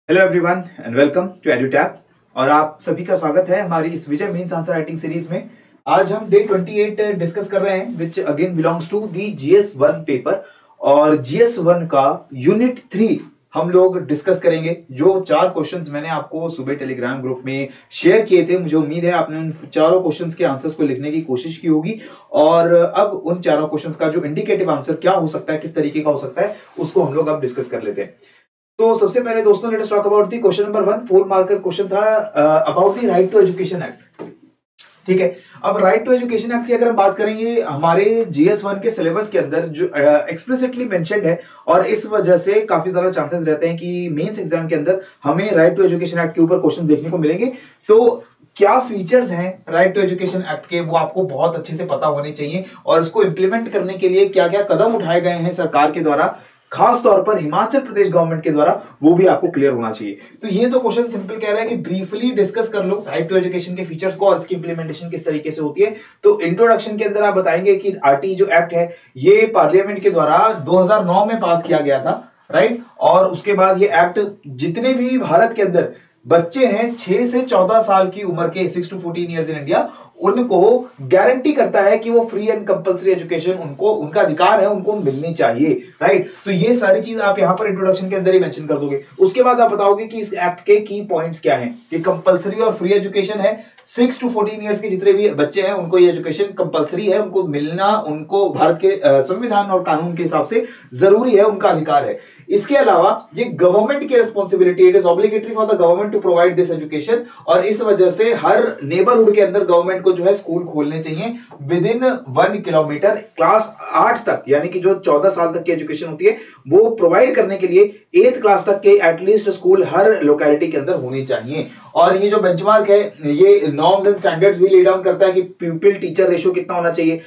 Hello everyone and welcome to Edutap. और आप सभी का स्वागत है हमारी इस Vijay mains answer writing series में। आज हम डे 28 डिस्कस कर रहे हैं which again belongs to the GS1 paper. और GS1 का यूनिट 3 हम लोग डिस्कस करेंगे। जो 4 क्वेश्चंस मैंने आपको सुबह टेलीग्राम ग्रुप में शेयर किए थे, मुझे उम्मीद है आपने उन चारों क्वेश्चंस के आंसर्स को लिखने की कोशिश की होगी। और अब उन चारों क्वेश्चंस का जो इंडिकेटिव आंसर क्या हो सकता है, किस तरीके का हो सकता है, उसको हम लोग अब डिस्कस कर लेते हैं। तो सबसे पहले दोस्तों let's talk about the question number 1। 4 marker question था about the right to education act. ठीक है, अब राइट टू एजुकेशन एक्ट की अगर हम बात करेंगे, हमारे GS1 के सिलेबस के अंदर जो एक्सप्लिसिटली मेंशन्ड है, और इस वजह से काफी ज्यादा चांसेस रहते हैं कि मेंस एग्जाम के अंदर हमें राइट टू एजुकेशन एक्ट के ऊपर क्वेश्चन देखने को मिलेंगे। तो क्या फीचर्स हैं राइट टू एजुकेशन एक्ट के, वो आपको बहुत अच्छे से पता होने चाहिए। और इसको इंप्लीमेंट करने के लिए क्या क्या कदम उठाए गए हैं सरकार के द्वारा, खास तौर पर हिमाचल प्रदेश गवर्नमेंट के द्वारा, वो भी आपको क्लियर होना चाहिए। तो ये तो क्वेश्चन सिंपल कह रहा है कि ब्रीफली डिस्कस कर लो राइट टू एजुकेशन के फीचर्स को और इसकी इंप्लीमेंटेशन किस तरीके से होती है। तो इंट्रोडक्शन के अंदर आप बताएंगे कि आरटी जो एक्ट है ये पार्लियामेंट के द्वारा 2009 में पास किया गया था, राइट। और उसके बाद ये एक्ट जितने भी भारत के अंदर बच्चे हैं 6 से 14 साल की उम्र के, 6 to 14 ईयर्स इन इंडिया, उनको गारंटी करता है कि वो फ्री एंड कंपलसरी एजुकेशन उनको, उनका अधिकार है, उनको मिलनी चाहिए, राइट। तो ये सारी चीज आप यहां पर इंट्रोडक्शन के अंदर ही मेंशन कर दोगे। उसके बाद आप बताओगे कि इस एक्ट के की पॉइंट्स क्या हैं। कि कंपलसरी और फ्री एजुकेशन है, 6 to 14 ईयर्स के जितने भी बच्चे हैं उनको ये एजुकेशन कंपलसरी है, उनको मिलना, उनको भारत के संविधान और कानून के हिसाब से जरूरी है, उनका अधिकार है। इसके अलावा ये गवर्नमेंट की responsibility, it is obligatory for the government to provide this education. और इस वजह से हर नेबरहुड के अंदर गवर्नमेंट को जो है स्कूल खोलने चाहिए विद इन 1 किलोमीटर। क्लास 8 तक, यानी कि जो 14 साल तक की एजुकेशन होती है वो प्रोवाइड करने के लिए 8th क्लास तक के एटलीस्ट स्कूल हर लोकेलिटी के अंदर होनी चाहिए। और ये जो बेंचमार्क है, ये नॉर्म्स एंड स्टैंडर्ड्स भी ले डाउन करता है कि प्यूपिल टीचर रेशियो कितना होना चाहिए,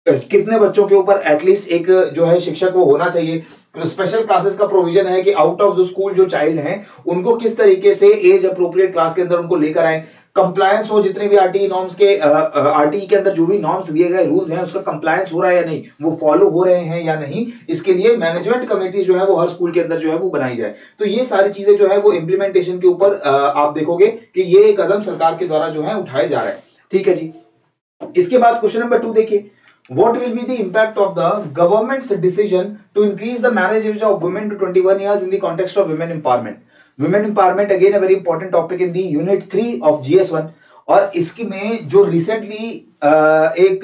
कितने बच्चों के ऊपर एटलीस्ट एक जो है शिक्षक वो होना चाहिए। स्पेशल क्लासेस का प्रोविजन है कि आउट ऑफ जो स्कूल जो चाइल्ड हैं उनको किस तरीके से एज अप्रोप्रिएट क्लास के अंदर उनको लेकर आए, कंप्लायंस हो, जितने भी आरटीई नॉर्म्स के, आरटीई के अंदर जो भी नॉर्म्स दिए गए, रूल्स हैं, उसका कंप्लायंस हो रहा है या नहीं, वो फॉलो हो रहे हैं या नहीं, इसके लिए मैनेजमेंट कमेटी जो है वो हर स्कूल के अंदर जो है वो बनाई जाए। तो ये सारी चीजें जो है वो इंप्लीमेंटेशन के ऊपर आप देखोगे कि ये कदम सरकार के द्वारा जो है उठाए जा रहे हैं। ठीक है जी। इसके बाद क्वेश्चन नंबर 2 देखिए, what will be the impact of the government's decision to increase the marriage age of women to 21 years in the context of women empowerment? Women empowerment again a very important topic in the unit 3 of GS1। और इसकी में जो recently एक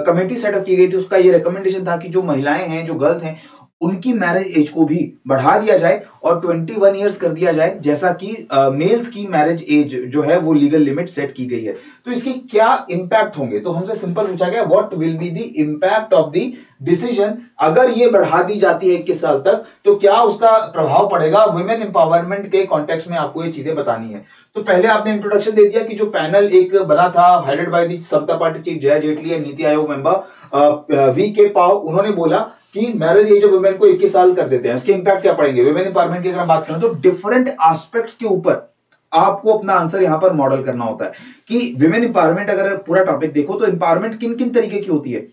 committee setup की गई थी, उसका ये रिकमेंडेशन था कि जो महिलाएं हैं, जो गर्ल्स हैं, उनकी मैरिज एज को भी बढ़ा दिया जाए और 21 ईयर्स कर दिया जाए, जैसा कि मेल्स की मैरिज एज जो है वो लीगल लिमिट सेट की गई है। तो इसके क्या इंपैक्ट होंगे, तो हमसे सिंपल पूछा गया what will be the impact of the decision. अगर ये बढ़ा दी जाती है 21 साल तक, तो क्या उसका प्रभाव पड़ेगा वुमेन एम्पावरमेंट के कॉन्टेक्स्ट में, आपको ये चीजें बतानी है। तो पहले आपने इंट्रोडक्शन दे दिया कि जो पैनल एक बना था headed by the Samata Party chief Jaya Jaitly and NITI Aayog member VK पाव, उन्होंने बोला कि मैरिज एज ऑफ वुमेन को 21 साल कर देते हैं, इसके इंपैक्ट क्या पड़ेंगे वुमेन एम्पावरमेंट की अगर बात करें तो डिफरेंट एस्पेक्ट्स के ऊपर आपको अपना आंसर यहां पर मॉडल करना होता है। कि विमेन एम्पावरमेंट अगर पूरा टॉपिक देखो तो एम्पावरमेंट किन किन तरीके की होती है।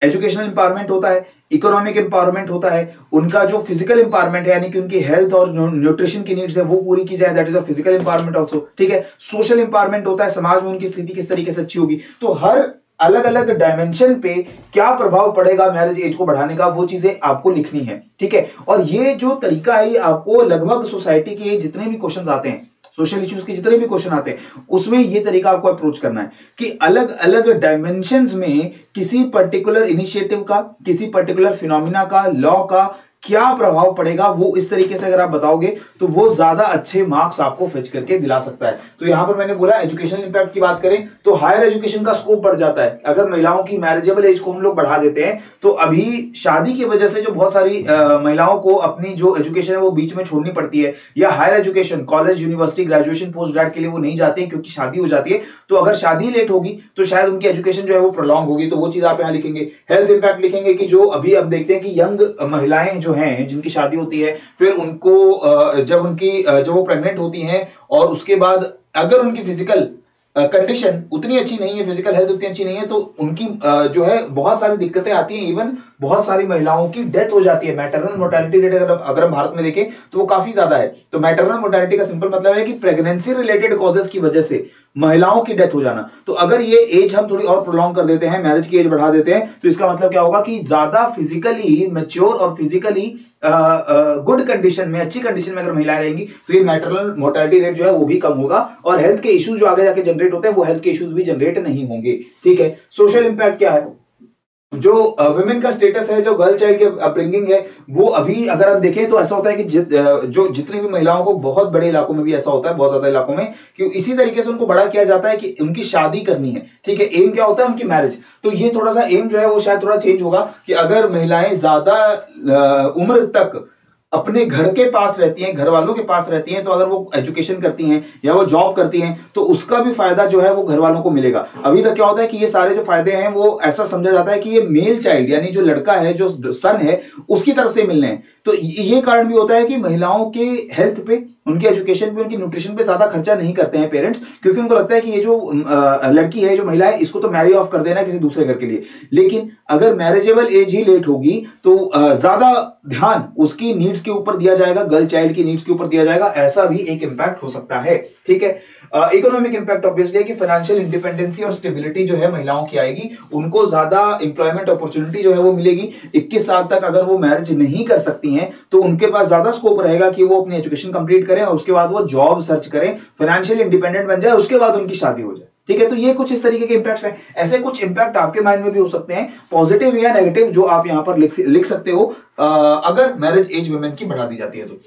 एजुकेशनल एम्पावरमेंट होता है, इकोनॉमिक एम्पावरमेंट होता है, उनका जो फिजिकल एम्पावरमेंट है यानी कि उनकी हेल्थ और न्यूट्रिशन की नीड्स है वो पूरी की जाए, that is a physical empowerment also. ठीक है, सोशल एम्पावरमेंट होता है, समाज में उनकी स्थिति किस तरीके से अच्छी होगी। तो हर अलग अलग डायमेंशन पे क्या प्रभाव पड़ेगा मैरिज एज को बढ़ाने का, वो चीजें आपको लिखनी है। ठीक है, और ये जो तरीका है आपको लगभग सोसाइटी के जितने भी क्वेश्चंस आते हैं, सोशल इश्यूज के जितने भी क्वेश्चन आते हैं, उसमें ये तरीका आपको अप्रोच करना है कि अलग अलग डायमेंशंस में किसी पर्टिकुलर इनिशिएटिव का, किसी पर्टिकुलर फिनोमिना का, लॉ का क्या प्रभाव पड़ेगा, वो इस तरीके से अगर आप बताओगे तो वो ज्यादा अच्छे मार्क्स आपको फेच करके दिला सकता है। तो यहां पर मैंने बोला एजुकेशनल इंपैक्ट की बात करें तो हायर एजुकेशन का स्कोप बढ़ जाता है। अगर महिलाओं की मैरिजेबल एज को हम लोग बढ़ा देते हैं तो अभी शादी की वजह से जो बहुत सारी महिलाओं को अपनी जो एजुकेशन है वो बीच में छोड़नी पड़ती है, या higher education college, university, graduation, post grad के लिए वो नहीं जाते हैं क्योंकि शादी हो जाती है। तो अगर शादी लेट होगी तो शायद उनकी एजुकेशन जो है वो प्रोलॉन्ग होगी, तो वो चीज आप यहां लिखेंगे। हेल्थ इंपैक्ट लिखेंगे कि जो अभी अब देखते हैं कि यंग महिलाएं जो हैं जिनकी शादी होती है, फिर उनको जब वो प्रेग्नेंट होती हैं और उसके बाद अगर उनकी फिजिकल कंडीशन उतनी अच्छी नहीं है, फिजिकल हेल्थ उतनी अच्छी नहीं है, तो उनकी जो है बहुत सारी दिक्कतें आती हैं। इवन बहुत सारी महिलाओं की डेथ हो जाती है। मैटरनल मोर्टेलिटी रेट अगर हम भारत में देखें तो वो काफी ज्यादा है। तो मैटरनल मोर्टेलिटी का सिंपल मतलब है कि प्रेगनेंसी रिलेटेड कॉजेस की वजह से महिलाओं की डेथ हो जाना। तो अगर ये एज हम थोड़ी और प्रोलॉन्ग कर देते हैं, मैरिज की एज बढ़ा देते हैं, तो इसका मतलब क्या होगा कि ज्यादा फिजिकली मैच्योर और फिजिकली गुड कंडीशन में, अच्छी कंडीशन में अगर महिलाएं रहेंगी तो ये मैटरनल मोर्टेलिटी रेट जो है वो भी कम होगा और हेल्थ के इश्यूज जो आगे जाके जनरेट होते हैं वो हेल्थ के इश्यूज भी जनरेट नहीं होंगे। ठीक है। सोशल इंपैक्ट क्या है? जो वुमेन का स्टेटस है, जो गर्ल चाइल्ड की अपब्रिंगिंग है, वो अभी अगर आप देखें तो ऐसा होता है कि जो जितनी भी महिलाओं को, बहुत बड़े इलाकों में भी ऐसा होता है, बहुत ज्यादा इलाकों में, कि इसी तरीके से उनको बड़ा किया जाता है कि उनकी शादी करनी है। ठीक है। एम क्या होता है? उनकी मैरिज। तो ये थोड़ा सा एम जो है वो शायद थोड़ा चेंज होगा कि अगर महिलाएं ज्यादा उम्र तक अपने घर के पास रहती हैं, घर वालों के पास रहती हैं, तो अगर वो एजुकेशन करती हैं या वो जॉब करती हैं तो उसका भी फायदा जो है वो घर वालों को मिलेगा। अभी तक क्या होता है कि ये सारे जो फायदे हैं वो ऐसा समझा जाता है कि ये मेल चाइल्ड यानी जो लड़का है, जो सन है, उसकी तरफ से मिलने हैं। तो ये कारण भी होता है कि महिलाओं के हेल्थ पे, उनकी एजुकेशन पे, उनकी न्यूट्रिशन पे ज्यादा खर्चा नहीं करते हैं पेरेंट्स, क्योंकि उनको लगता है कि ये जो लड़की है, जो महिला है, इसको तो मैरी ऑफ कर देना किसी दूसरे घर के लिए। लेकिन अगर मैरिजेबल एज ही लेट होगी तो ज्यादा ध्यान उसकी नीड्स के ऊपर दिया जाएगा, गर्ल चाइल्ड की नीड्स के ऊपर दिया जाएगा। ऐसा भी एक इंपैक्ट हो सकता है। ठीक है। इकोनॉमिक इंपैक्ट ऑब्वियसली कि फाइनेंशियल इंडिपेंडेंसी और स्टेबिलिटी जो है महिलाओं की आएगी, उनको ज्यादा इंप्लॉयमेंट अपॉर्चुनिटी जो है वो मिलेगी। 21 साल तक अगर वो मैरिज नहीं कर सकती हैं तो उनके पास ज्यादा स्कोप रहेगा कि वो अपनी एजुकेशन कंप्लीट करें और उसके बाद वो जॉब सर्च करें, फाइनेंशियल इंडिपेंडेंट बन जाए, उसके बाद उनकी शादी हो जाए। ठीक है। तो ये कुछ इस तरीके के इंपैक्ट्स हैं। ऐसे कुछ इंपैक्ट आपके माइंड में भी हो सकते हैं, पॉजिटिव या नेगेटिव, जो आप यहां पर लिख सकते हो अगर मैरिज एज वुमेन की बढ़ा दी जाती है तो।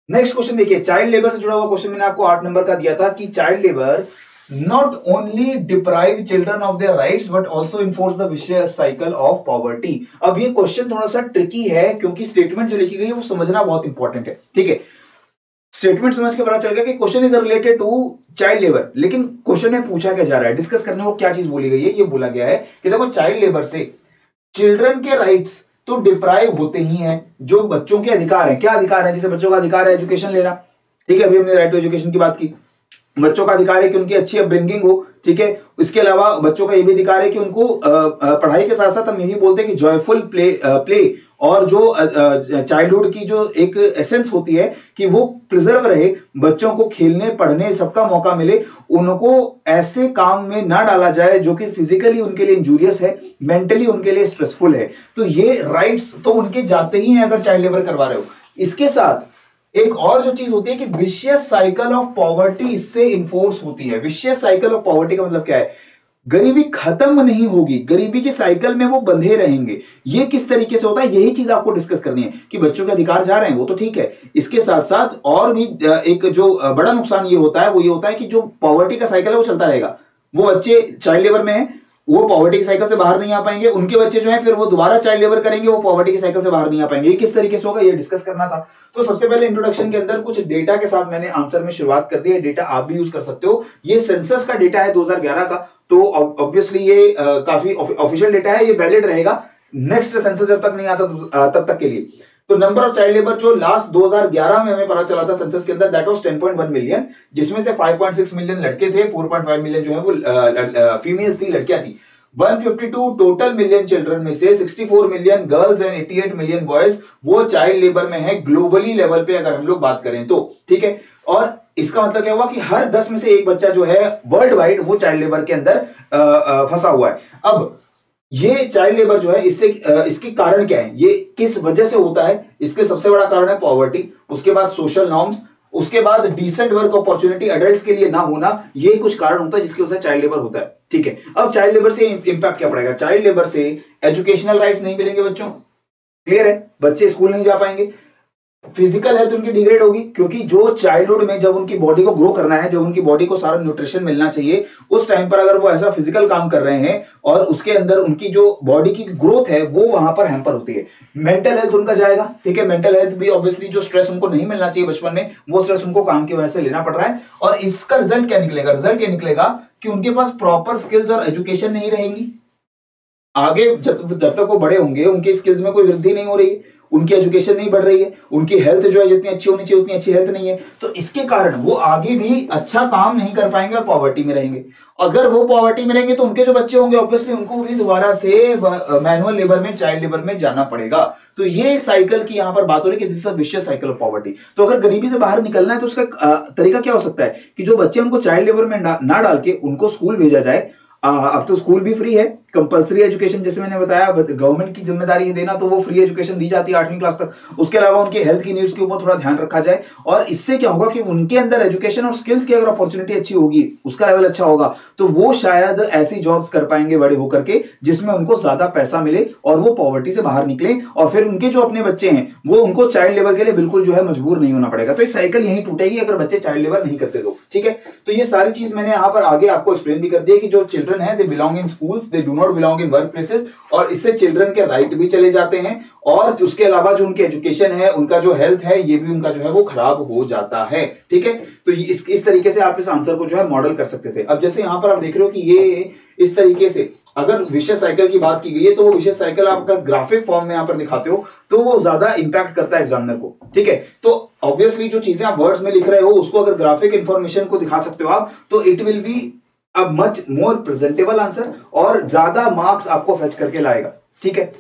नेक्स्ट क्वेश्चन देखिए, चाइल्ड लेबर से जुड़ा हुआ क्वेश्चन मैंने आपको 8 नंबर का दिया था कि child labour not only deprive children of their rights but also enforce the vicious cycle of poverty। अब ये क्वेश्चन थोड़ा सा ट्रिकी है क्योंकि स्टेटमेंट जो लिखी गई है वो समझना बहुत इंपॉर्टेंट है। ठीक है। स्टेटमेंट समझ के पता चल गया कि question is related to child labour, लेकिन क्वेश्चन में पूछा क्या जा रहा है, डिस्कस करने को क्या चीज बोली गई है। ये बोला गया है कि देखो, चाइल्ड लेबर से चिल्ड्रन के राइट्स तो डिप्राइव होते ही हैं, जो बच्चों के अधिकार हैं। क्या अधिकार है? जैसे बच्चों का अधिकार है एजुकेशन लेना। ठीक है। अभी हमने राइट टू एजुकेशन की बात की। बच्चों का अधिकार है कि उनकी अच्छी अपब्रिंगिंग हो। ठीक है। इसके अलावा बच्चों का यह भी अधिकार है कि उनको पढ़ाई के साथ साथ हम यही बोलते हैं कि जॉयफुल प्ले और जो चाइल्डहुड की जो एक एसेंस होती है कि वो प्रिजर्व रहे, बच्चों को खेलने पढ़ने सबका मौका मिले, उनको ऐसे काम में ना डाला जाए जो कि फिजिकली उनके लिए इंजूरियस है, मेंटली उनके लिए स्ट्रेसफुल है। तो ये राइट्स तो उनके जाते ही हैं अगर चाइल्ड लेबर करवा रहे हो। इसके साथ एक और जो चीज होती है कि विशियस साइकिल ऑफ पॉवर्टी इससे इन्फोर्स होती है। विशियस साइकिल ऑफ पॉवर्टी का मतलब क्या है? गरीबी खत्म नहीं होगी, गरीबी के साइकिल में वो बंधे रहेंगे। ये किस तरीके से होता है, यही चीज आपको डिस्कस करनी है कि बच्चों के अधिकार जा रहे हैं वो तो ठीक है, इसके साथ साथ और भी एक जो बड़ा नुकसान ये होता है वो ये होता है कि जो पॉवर्टी का साइकिल है वो चलता रहेगा। वो बच्चे चाइल्ड लेबर में है, वो पॉवर्टी के साइकिल से बाहर नहीं आ पाएंगे, उनके बच्चे जो हैं फिर वो दोबारा चाइल्ड लेबर करेंगे, वो पॉवर्टी के साइकिल से बाहर नहीं आ पाएंगे। ये किस तरीके से होगा ये डिस्कस करना था। तो सबसे पहले इंट्रोडक्शन के अंदर कुछ डेटा के साथ मैंने आंसर में शुरुआत कर दी है। डेटा आप भी यूज कर सकते हो। ये सेंसस का डेटा है 2011 का, तो ऑब्वियसली ये काफी ऑफिशियल डेटा है, ये वैलिड रहेगा नेक्स्ट सेंसस जब तक नहीं आता तब तक के लिए। तो नंबर ऑफ चाइल्ड लेबर जो लास्ट 2011 में हमें पता चला था सेंसस के अंदर, दैट वाज 10.1 मिलियन, जिसमें से 5.6 मिलियन लड़के थे, 4.5 मिलियन जो है वो फीमेल्स थी, लड़कियां थी। 152 टोटल मिलियन चिल्ड्रन में से 64 million girls and 88 million boys वो चाइल्ड लेबर में है ग्लोबली लेवल पे अगर हम लोग बात करें तो। ठीक है। और इसका मतलब क्या हुआ कि हर 10 में से एक बच्चा जो है वर्ल्ड वाइड वो चाइल्ड लेबर के अंदर फंसा हुआ है। अब ये चाइल्ड लेबर जो है इसके कारण क्या है, ये किस वजह से होता है? इसके सबसे बड़ा कारण है पॉवर्टी, उसके बाद सोशल नॉर्म्स, उसके बाद डिसेंट वर्क अपॉर्चुनिटी अडल्ट्स के लिए ना होना। ये कुछ कारण होता है जिसकी वजह से चाइल्ड लेबर होता है। ठीक है। अब चाइल्ड लेबर से इंपैक्ट क्या पड़ेगा? चाइल्ड लेबर से एजुकेशनल राइट्स नहीं मिलेंगे बच्चों, क्लियर है, बच्चे स्कूल नहीं जा पाएंगे, फिजिकल हेल्थ उनकी डिग्रेड होगी, क्योंकि जो चाइल्डहुड में जब उनकी बॉडी को ग्रो करना है, जब उनकी बॉडी को सारा न्यूट्रिशन मिलना चाहिए, उस टाइम पर अगर वो ऐसा फिजिकल काम कर रहे हैं और उसके अंदर उनकी जो बॉडी की ग्रोथ है वो वहां पर हैम्पर होती है। मेंटल हेल्थ उनका जाएगा। ठीक है। मेंटल हेल्थ भी ऑब्वियसली जो स्ट्रेस उनको नहीं मिलना चाहिए बचपन में, वो स्ट्रेस उनको काम की वजह से लेना पड़ रहा है। और इसका रिजल्ट क्या निकलेगा? रिजल्ट ये निकलेगा कि उनके पास प्रॉपर स्किल्स और एजुकेशन नहीं रहेंगी। आगे जब तक वो बड़े होंगे उनके स्किल्स में कोई वृद्धि नहीं हो रही, उनकी एजुकेशन नहीं बढ़ रही है, उनकी हेल्थ जो है जितनी अच्छी होनी चाहिए उतनी अच्छी हेल्थ नहीं है, तो इसके कारण वो आगे भी अच्छा काम नहीं कर पाएंगे और पॉवर्टी में रहेंगे। अगर वो पॉवर्टी में रहेंगे तो उनके जो बच्चे होंगे ऑब्वियसली उनको भी दोबारा से मैनुअल लेबर में, चाइल्ड लेबर में जाना पड़ेगा। तो ये साइकिल की यहां पर बात हो रही है कि this is a vicious cycle of poverty. तो अगर गरीबी से बाहर निकलना है तो उसका तरीका क्या हो सकता है कि जो बच्चे उनको चाइल्ड लेबर में ना डाल के उनको स्कूल भेजा जाए। अब तो स्कूल भी फ्री है, कंपलसरी एजुकेशन जैसे मैंने बताया गवर्नमेंट की जिम्मेदारी है देना, तो वो फ्री एजुकेशन दी जाती है 8वीं क्लास तक। उसके अलावा उनके हेल्थ की नीड्स के ऊपर थोड़ा ध्यान रखा जाए, और इससे क्या होगा कि उनके अंदर एजुकेशन और स्किल्स की अगर अपॉर्चुनिटी अच्छी होगी, उसका लेवल अच्छा होगा, तो वो शायद ऐसी जॉब्स कर पाएंगे बड़े होकर के जिसमें उनको ज्यादा पैसा मिले और वो पॉवर्टी से बाहर निकले, और फिर उनके जो अपने बच्चे हैं वो उनको चाइल्ड लेबर के लिए बिल्कुल जो है मजबूर नहीं होना पड़ेगा। तो ये साइकिल यही टूटेगी अगर बच्चे चाइल्ड लेबर नहीं करते तो। ठीक है, तो ये सारी चीज मैंने यहाँ पर आगे आपको एक्सप्लेन भी कर दिया कि जो चिल्ड्रन है they belong in schools, they do not belong in work places, और इससे चिल्ड्रन के राइट भी चले जाते हैं, और उसके अलावा जो उनकी एजुकेशन है, उनका जो हेल्थ है, ये भी उनका जो है वो खराब हो जाता है। ठीक है, तो इस तरीके से आप इस आंसर को जो है मॉडल कर सकते थे। अब जैसे यहां पर आप देख रहे हो कि ये इस तरीके से अगर विशेष साइकिल की बात की गई है तो वो विशेष साइकिल आपका ग्राफिक फॉर्म में यहां पर दिखाते हो तो वो ज्यादा इंपैक्ट करता है एग्जामिनर को। ठीक है, तो ऑब्वियसली जो चीजें आप वर्ड्स में लिख रहे हो उसको अगर ग्राफिक इंफॉर्मेशन को दिखा सकते हो आप, तो it will be a much more presentable answer और ज्यादा मार्क्स आपको फेच करके लाएगा। ठीक है,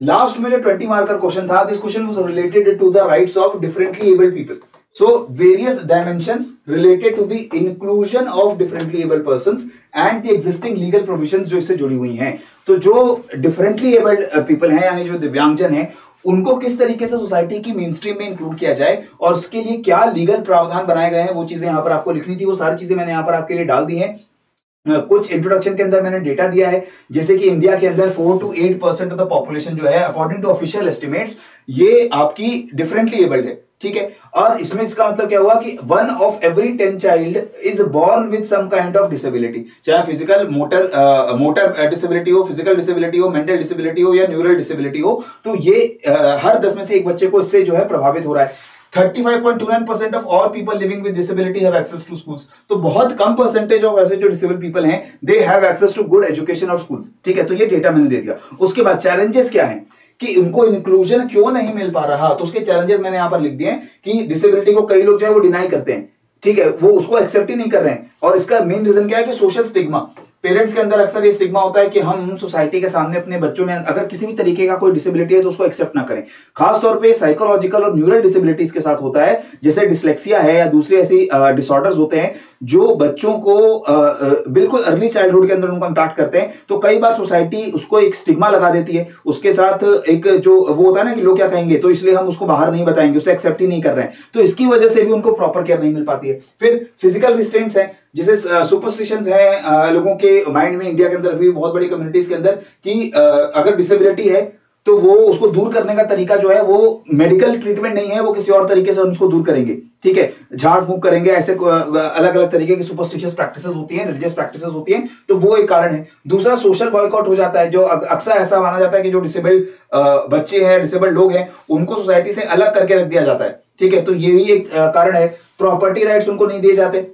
लास्ट में जो 20 मार्क का क्वेश्चन था, this question was related to the rights of differently abled people. So various dimensions related to the inclusion of differently able persons and the existing legal provisions जो इससे जुड़ी हुई हैं। तो जो differently abled people हैं यानी जो दिव्यांगजन हैं, उनको किस तरीके से सोसाइटी की मेन स्ट्रीम में इंक्लूड किया जाए और उसके लिए क्या लीगल प्रावधान बनाए गए हैं, वो चीजें यहाँ पर आपको लिखनी थी। वो सारी चीजें मैंने यहाँ पर आपके लिए डाल दी हैं। कुछ इंट्रोडक्शन के अंदर मैंने डेटा दिया है, जैसे कि इंडिया के अंदर 4 to 8% ऑफ द पॉपुलेशन जो है अकॉर्डिंग टू ऑफिशियल एस्टिमेट्स ये आपकी डिफरेंटली एबल्ड है। ठीक है, और इसमें इसका मतलब क्या हुआ कि 1 of every 10 child is born with some kind of disability, चाहे फिजिकल मोटर डिसेबिलिटी हो, फिजिकल डिसेबिलिटी हो, मेंटल डिसेबिलिटी हो या न्यूरल डिसेबिलिटी हो, तो ये हर 10 में से एक बच्चे को इससे जो है प्रभावित हो रहा है। 35.29% of all people living with disability have access to schools. तो बहुत कम परसेंटेज ऑफ ऐसे जो डिसेबल्ड पीपल हैं they have access to good education और स्कूल्स। ठीक है, तो ये डेटा मैंने दे दिया। उसके बाद चैलेंजेस क्या हैं कि उनको इंक्लूजन क्यों नहीं मिल पा रहा, तो उसके चैलेंजेस मैंने यहां पर लिख दिए कि डिसेबिलिटी को कई लोग जो है वो डिनाई करते हैं। ठीक है, वो उसको एक्सेप्ट ही नहीं कर रहे हैं, और इसका मेन रीजन क्या है कि सोशल स्टिग्मा। पेरेंट्स के अंदर अक्सर ये स्टिग्मा होता है कि हम सोसाइटी के सामने अपने बच्चों में अगर किसी भी तरीके का कोई डिसेबिलिटी है तो उसको एक्सेप्ट ना करें। खास तौर पे साइकोलॉजिकल और न्यूरल डिसेबिलिटीज के साथ होता है, जैसे डिसलेक्सिया है या दूसरे ऐसी डिसऑर्डर्स होते हैं जो बच्चों को बिल्कुल अर्ली चाइल्डहुड के अंदर उनको इंपैक्ट करते हैं। तो कई बार सोसाइटी उसको एक स्टिग्मा लगा देती है, उसके साथ एक जो वो होता है ना कि लोग क्या कहेंगे, तो इसलिए हम उसको बाहर नहीं बताएंगे, उसे एक्सेप्ट ही नहीं कर रहे हैं, तो इसकी वजह से भी उनको प्रॉपर केयर नहीं मिल पाती है। फिर फिजिकल रिस्ट्रेंट्स हैं, जैसे सुपरस्टिशंस है लोगों के माइंड में, इंडिया के अंदर भी बहुत बड़ी कम्युनिटीज के अंदर कि अगर डिसेबिलिटी है तो वो उसको दूर करने का तरीका जो है वो मेडिकल ट्रीटमेंट नहीं है, वो किसी और तरीके से उसको दूर करेंगे। ठीक है, झाड़ फूंक करेंगे, ऐसे अलग अलग तरीके की सुपरस्टिशियस प्रैक्टिसेस होती हैं, रिलीजियस प्रैक्टिसेस होती हैं, तो वो एक कारण है। दूसरा सोशल बॉयकॉट हो जाता है, जो अक्सर ऐसा माना जाता है कि जो डिसेबल्ड बच्चे हैं, डिसेबल्ड लोग हैं, उनको सोसाइटी से अलग करके रख दिया जाता है। ठीक है, तो ये भी एक कारण है। प्रॉपर्टी राइट्स उनको नहीं दिए जाते।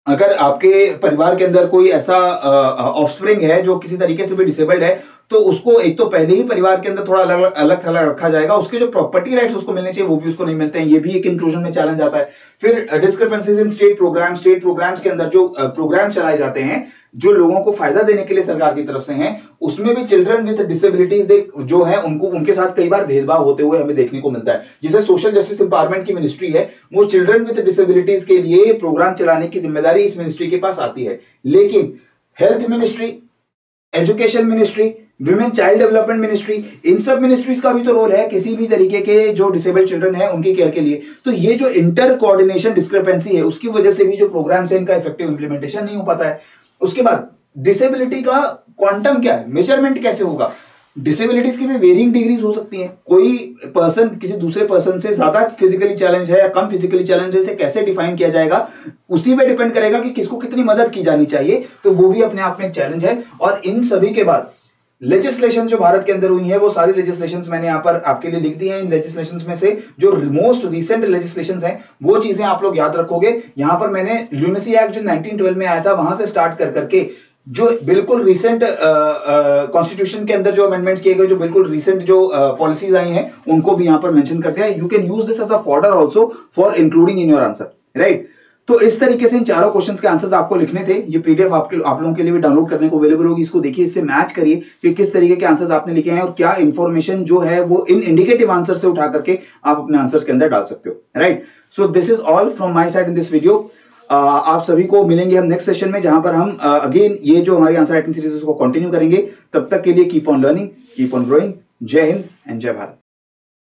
अगर आपके परिवार के अंदर कोई ऐसा ऑफस्प्रिंग है जो किसी तरीके से भी डिसेबल्ड है, तो उसको एक तो पहले ही परिवार के अंदर थोड़ा अलग थलग रखा जाएगा, उसके जो प्रॉपर्टी राइट्स उसको मिलने चाहिए वो भी उसको नहीं मिलते हैं, ये भी एक इंक्लूजन में चैलेंज आता है। फिर डिस्क्रिपेंसीज इन स्टेट प्रोग्राम्स के अंदर जो प्रोग्राम चलाए जाते हैं जो लोगों को फायदा देने के लिए सरकार की तरफ से हैं, उसमें भी चिल्ड्रन विद डिसेबिलिटीज जो है उनके साथ कई बार भेदभाव होते हुए हमें देखने को मिलता है। जैसे सोशल जस्टिस एम्पावरमेंट की मिनिस्ट्री है, वो चिल्ड्रन विद डिसेबिलिटीज के लिए प्रोग्राम चलाने की जिम्मेदारी इस मिनिस्ट्री के पास आती है, लेकिन health ministry, education ministry, women child development ministry, इन सब मिनिस्ट्रीज का भी तो रोल है किसी भी तरीके के जो डिसेबल्ड चिल्ड्रन है उनकी केयर के लिए। तो ये जो इंटर कोऑर्डिनेशन डिस्क्रिपेंसी है उसकी वजह से भी जो प्रोग्राम्स है इनका इफेक्टिव इंप्लीमेंटेशन नहीं हो पाता है। उसके बाद डिसेबिलिटी का क्वांटम क्या है, मेजरमेंट कैसे होगा। डिसेबिलिटीज की भी वेरिंग डिग्रीज हो सकती हैं, कोई पर्सन किसी दूसरे पर्सन से ज्यादा फिजिकली चैलेंज है या कम फिजिकली चैलेंज है, इसे कैसे डिफाइन किया जाएगा उसी पे डिपेंड करेगा कि किसको कितनी मदद की जानी चाहिए, तो वो भी अपने आप में एक चैलेंज है। और इन सभी के बाद लेजिस्लेशन जो भारत के अंदर हुई है वो सारी लेजिस्लेशन मैंने यहाँ पर आपके लिए लिख दी है। इन लेजिस्लेशन में से जो मोस्ट रिसेंट लेजिस्लेशन हैं वो चीजें आप लोग याद रखोगे। यहाँ पर मैंने ल्यूनेसी एक्ट जो 1912 में आया था वहां से स्टार्ट करके जो बिल्कुल रिसेंट कॉन्स्टिट्यूशन के अंदर जो अमेंडमेंट्स किए गए, जो बिल्कुल रिसेंट जो पॉलिसीज आई हैं, उनको भी यहां पर मेंशन करते हैं। You can use this as a fodder also for including in your answer, right. तो इस तरीके से इन चारों क्वेश्चंस के आंसर्स आपको लिखने थे। ये पीडीएफ आप लोगों के लिए भी डाउनलोड करने को अवेलेबल होगी। इसको देखिए, इससे मैच करिए कि किस तरीके के आंसर्स आपने लिखे हैं और क्या इंफॉर्मेशन जो है वो इन इंडिकेटिव आंसर से उठा करके आप अपने आंसर्स के अंदर डाल सकते हो, right. So this is all from my side in this video. आप सभी को मिलेंगे हम नेक्स्ट सेशन में, जहां पर हम अगेन ये जो हमारी आंसर राइटिंग सीरीज उसको कंटिन्यू करेंगे। तब तक के लिए keep on learning, keep on growing. जय हिंद एंड जय भारत।